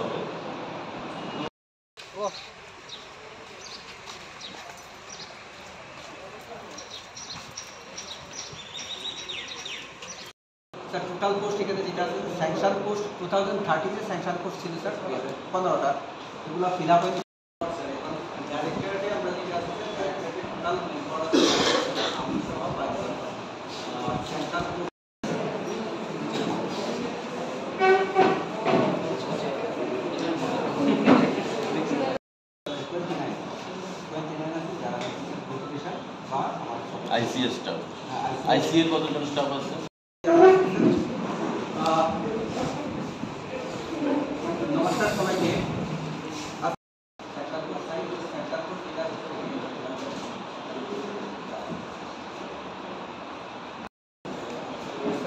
হবে। Sir total post এখানে যেটা আছে স্যাংশন পোস্ট 2030 স্যাংশন পোস্ট ছিল স্যার 15টা, এগুলো ফিল আপ হয়েছে। ডাইরেক্টরেটে আমরা যেটা আছে total sanction post ICS staff, আইসিএর কতজন স্টাফ আছে? নমস্কার সবাইকে।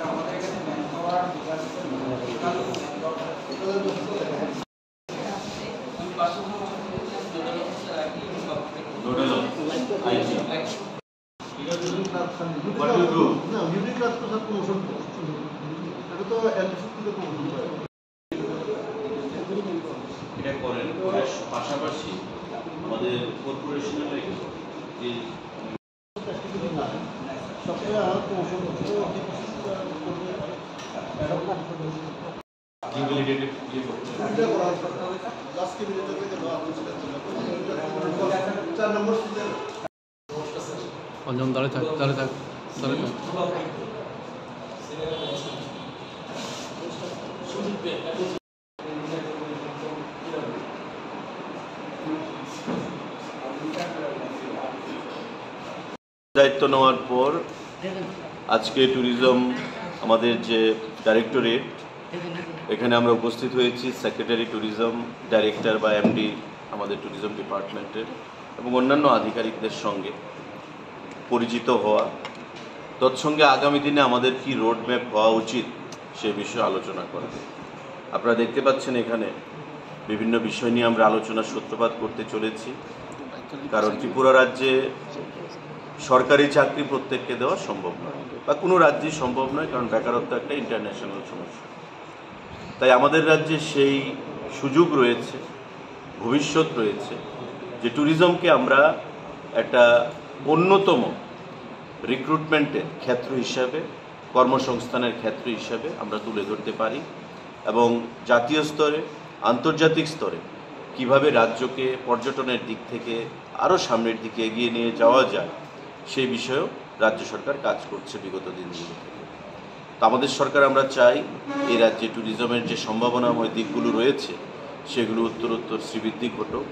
আমাদের এখানে ম্যান পাওয়ার এটা করেন, পাশাপাশি আমাদের কর্পোরেশনের যে অঞ্জন দাঁড়িয়ে থাক, দাঁড়িয়ে থাক, দাঁড়িয়ে থাক। দায়িত্ব নেওয়ার পর আজকে ট্যুরিজম আমাদের যে ডাইরেক্টরেট, এখানে আমরা উপস্থিত হয়েছি সেক্রেটারি ট্যুরিজম, ডাইরেক্টর বা এমডি আমাদের ট্যুরিজম ডিপার্টমেন্টের এবং অন্যান্য আধিকারিকদের সঙ্গে পরিচিত হওয়া, তৎসঙ্গে আগামী দিনে আমাদের কি রোডম্যাপ হওয়া উচিত সে বিষয়ে আলোচনা করা। আপনারা দেখতে পাচ্ছেন এখানে বিভিন্ন বিষয় নিয়ে আমরা আলোচনার সূত্রপাত করতে চলেছি, কারণ ত্রিপুরা রাজ্যে সরকারি চাকরি প্রত্যেককে দেওয়া সম্ভব নয়, বা কোনো রাজ্যেই সম্ভব নয়, কারণ বেকারত্ব একটা ইন্টারন্যাশনাল সমস্যা। তাই আমাদের রাজ্যে সেই সুযোগ রয়েছে, ভবিষ্যৎ রয়েছে যে ট্যুরিজমকে আমরা একটা অন্যতম রিক্রুটমেন্টের ক্ষেত্র হিসাবে, কর্মসংস্থানের ক্ষেত্র হিসাবে আমরা তুলে ধরতে পারি এবং জাতীয় স্তরে, আন্তর্জাতিক স্তরে কিভাবে রাজ্যকে পর্যটনের দিক থেকে আরও সামনের দিকে এগিয়ে নিয়ে যাওয়া যায় সেই বিষয়েও রাজ্য সরকার কাজ করছে বিগত দিনগুলো থেকে। তো আমাদের সরকার আমরা চাই এই রাজ্যে ট্যুরিজমের যে সম্ভাবনাময় দিকগুলো রয়েছে সেগুলো উত্তরোত্তর শ্রীবৃদ্ধি ঘটুক,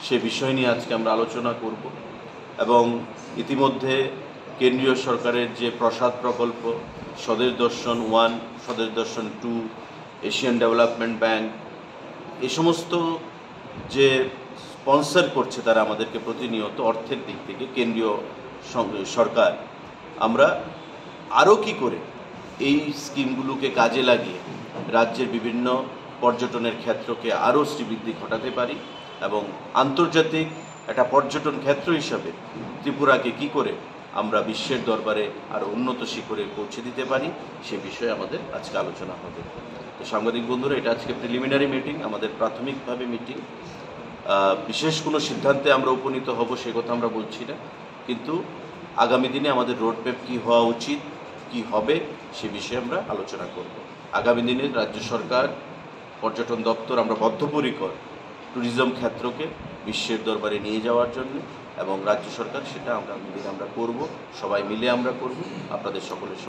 সে বিষয় নিয়ে আজকে আমরা আলোচনা করব। এবং ইতিমধ্যে কেন্দ্রীয় সরকারের যে প্রসাদ প্রকল্প, স্বদেশ দর্শন 1, স্বদেশ দর্শন 2, এশিয়ান ডেভেলপমেন্ট ব্যাংক, এই সমস্ত যে স্পন্সর করছে তারা আমাদেরকে প্রতিনিয়ত অর্থের দিক থেকে কেন্দ্রীয় সরকার, আমরা আরও কি করে এই স্কিমগুলোকে কাজে লাগিয়ে রাজ্যের বিভিন্ন পর্যটনের ক্ষেত্রকে আরও শ্রীবৃদ্ধি ঘটাতে পারি এবং আন্তর্জাতিক একটা পর্যটন ক্ষেত্র হিসাবে ত্রিপুরাকে কি করে আমরা বিশ্বের দরবারে আরও উন্নত শিখরে পৌঁছে দিতে পারি সে বিষয়ে আমাদের আজকে আলোচনা হবে। তো সাংবাদিক বন্ধুরা, এটা আজকে প্রিলিমিনারি মিটিং, আমাদের প্রাথমিকভাবে মিটিং। বিশেষ কোনো সিদ্ধান্তে আমরা উপনীত হব সে কথা আমরা বলছি না, কিন্তু আগামী দিনে আমাদের রোডম্যাপ কী হওয়া উচিত, কি হবে সে বিষয়ে আমরা আলোচনা করব। আগামী দিনে রাজ্য সরকার, পর্যটন দপ্তর আমরা বদ্ধপরিকর ট্যুরিজম ক্ষেত্রকে বিশ্বের দরবারে নিয়ে যাওয়ার জন্য, এবং রাজ্য সরকার সেটা আগামী দিনে আমরা করব, সবাই মিলে আমরা করব। আপনাদের সকলের